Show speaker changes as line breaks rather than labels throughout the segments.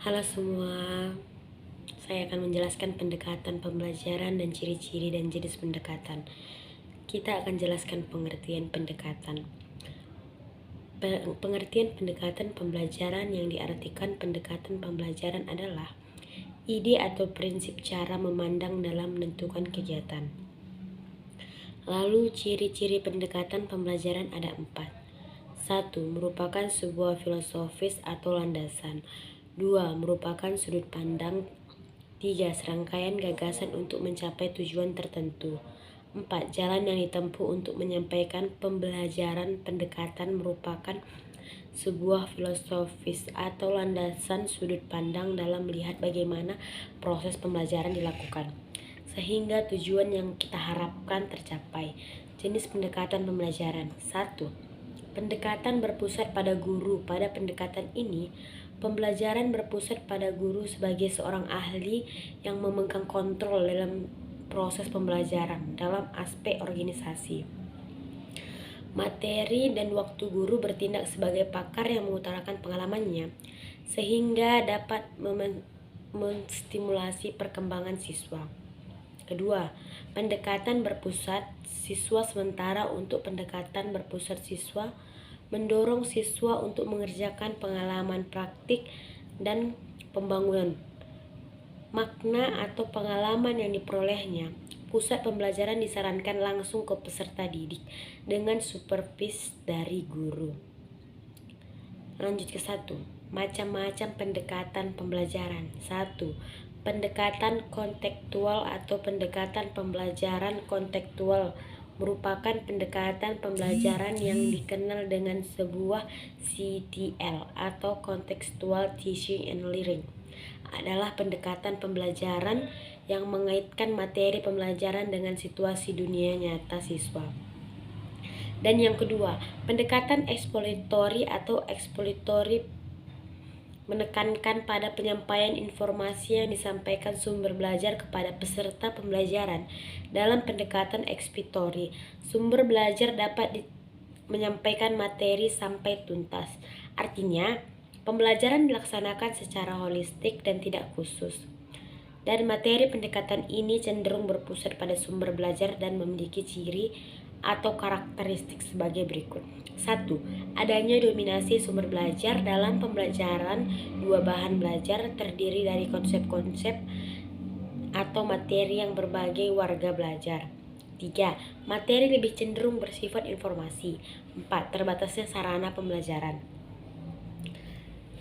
Halo semua, saya akan menjelaskan pendekatan pembelajaran dan ciri-ciri dan jenis pendekatan. Kita akan jelaskan pengertian pendekatan. Pengertian pendekatan pembelajaran yang diartikan pendekatan pembelajaran adalah ide atau prinsip cara memandang dalam menentukan kegiatan. Lalu ciri-ciri pendekatan pembelajaran ada 4. 1. Merupakan sebuah filosofis atau landasan. 2. Merupakan sudut pandang. 3. Serangkaian gagasan untuk mencapai tujuan tertentu. 4. Jalan yang ditempuh untuk menyampaikan pembelajaran. Pendekatan merupakan sebuah filosofis atau landasan sudut pandang dalam melihat bagaimana proses pembelajaran dilakukan, sehingga tujuan yang kita harapkan tercapai. Jenis pendekatan pembelajaran. 1. Pendekatan berpusat pada guru. Pada pendekatan ini, pembelajaran berpusat pada guru sebagai seorang ahli yang memegang kontrol dalam proses pembelajaran dalam aspek organisasi. Materi dan waktu guru bertindak sebagai pakar yang mengutarakan pengalamannya, sehingga dapat menstimulasi perkembangan siswa. Kedua, pendekatan berpusat siswa. Sementara untuk pendekatan berpusat siswa mendorong siswa untuk mengerjakan pengalaman praktik dan pembangunan makna atau pengalaman yang diperolehnya. Pusat pembelajaran disarankan langsung ke peserta didik dengan supervisi dari guru. Lanjut ke 1. Macam-macam pendekatan pembelajaran. 1. Pendekatan kontekstual atau pendekatan pembelajaran kontekstual merupakan pendekatan pembelajaran yang dikenal dengan sebuah CTL atau Contextual Teaching and Learning. Adalah pendekatan pembelajaran yang mengaitkan materi pembelajaran dengan situasi dunia nyata siswa. Dan yang kedua, pendekatan exploratory atau exploratory menekankan pada penyampaian informasi yang disampaikan sumber belajar kepada peserta pembelajaran. Dalam pendekatan exploratory, sumber belajar dapat menyampaikan materi sampai tuntas. Artinya, pembelajaran dilaksanakan secara holistik dan tidak khusus. Dan materi pendekatan ini cenderung berpusat pada sumber belajar dan memiliki ciri atau karakteristik sebagai berikut. 1. Adanya dominasi sumber belajar dalam pembelajaran. 2. Bahan belajar terdiri dari konsep-konsep atau materi yang berbagai warga belajar. 3. Materi lebih cenderung bersifat informasi. 4. Terbatasnya sarana pembelajaran.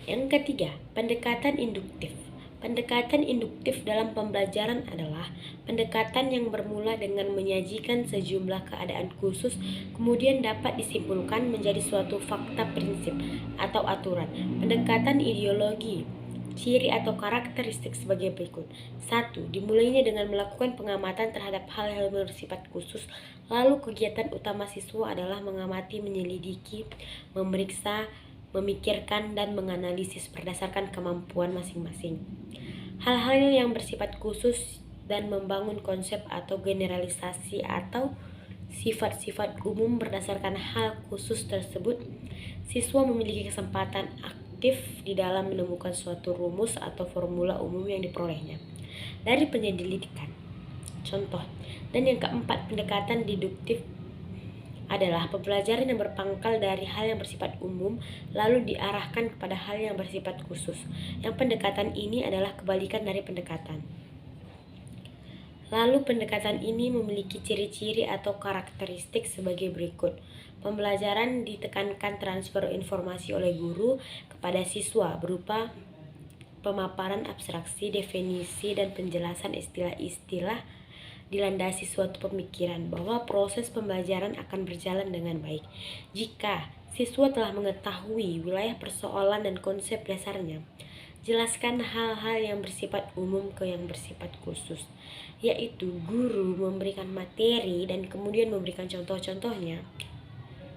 Yang ketiga, pendekatan induktif. Pendekatan induktif dalam pembelajaran adalah pendekatan yang bermula dengan menyajikan sejumlah keadaan khusus, kemudian dapat disimpulkan menjadi suatu fakta prinsip atau aturan. Pendekatan ideologi. Ciri atau karakteristik sebagai berikut. 1. Dimulainya dengan melakukan pengamatan terhadap hal-hal bersifat khusus. Lalu kegiatan utama siswa adalah mengamati, menyelidiki, memeriksa, memikirkan, dan menganalisis berdasarkan kemampuan masing-masing hal-hal yang bersifat khusus dan membangun konsep atau generalisasi atau sifat-sifat umum. Berdasarkan hal khusus tersebut, siswa memiliki kesempatan aktif di dalam menemukan suatu rumus atau formula umum yang diperolehnya dari penyelidikan. Contoh. Dan yang keempat, pendekatan deduktif adalah pembelajaran yang berpangkal dari hal yang bersifat umum lalu diarahkan kepada hal yang bersifat khusus. Yang pendekatan ini adalah kebalikan dari pendekatan. Lalu pendekatan ini memiliki ciri-ciri atau karakteristik sebagai berikut. Pembelajaran ditekankan transfer informasi oleh guru kepada siswa berupa pemaparan abstraksi, definisi, dan penjelasan istilah-istilah dilandasi suatu pemikiran bahwa proses pembelajaran akan berjalan dengan baik jika siswa telah mengetahui wilayah persoalan dan konsep dasarnya. Jelaskan hal-hal yang bersifat umum ke yang bersifat khusus, yaitu guru memberikan materi dan kemudian memberikan contoh-contohnya.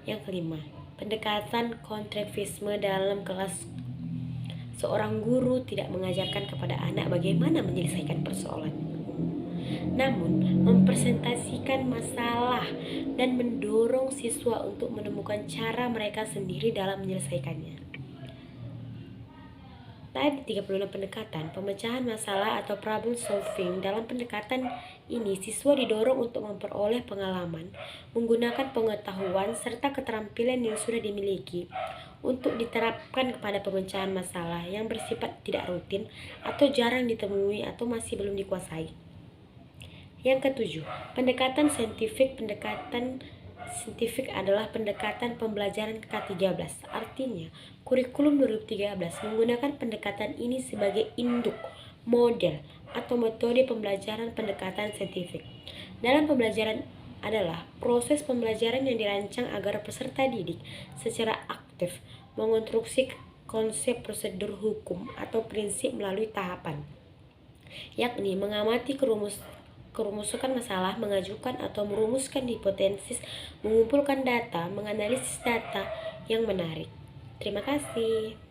Yang kelima, pendekatan kontekstualisme dalam kelas. Seorang guru tidak mengajarkan kepada anak bagaimana menyelesaikan persoalan, namun mempresentasikan masalah dan mendorong siswa untuk menemukan cara mereka sendiri dalam menyelesaikannya. Ada 36 pendekatan pemecahan masalah atau problem solving. Dalam pendekatan ini, siswa didorong untuk memperoleh pengalaman, menggunakan pengetahuan serta keterampilan yang sudah dimiliki untuk diterapkan kepada pemecahan masalah yang bersifat tidak rutin atau jarang ditemui atau masih belum dikuasai. Yang ketujuh, pendekatan saintifik. Pendekatan saintifik adalah pendekatan pembelajaran K13. Artinya, kurikulum 2013 menggunakan pendekatan ini sebagai induk, model, atau metode pembelajaran pendekatan saintifik. Dalam pembelajaran adalah proses pembelajaran yang dirancang agar peserta didik secara aktif mengonstruksi konsep prosedur hukum atau prinsip melalui tahapan, yakni mengamati kerumusukan masalah, mengajukan atau merumuskan hipotesis, mengumpulkan data, menganalisis data yang menarik. Terima kasih.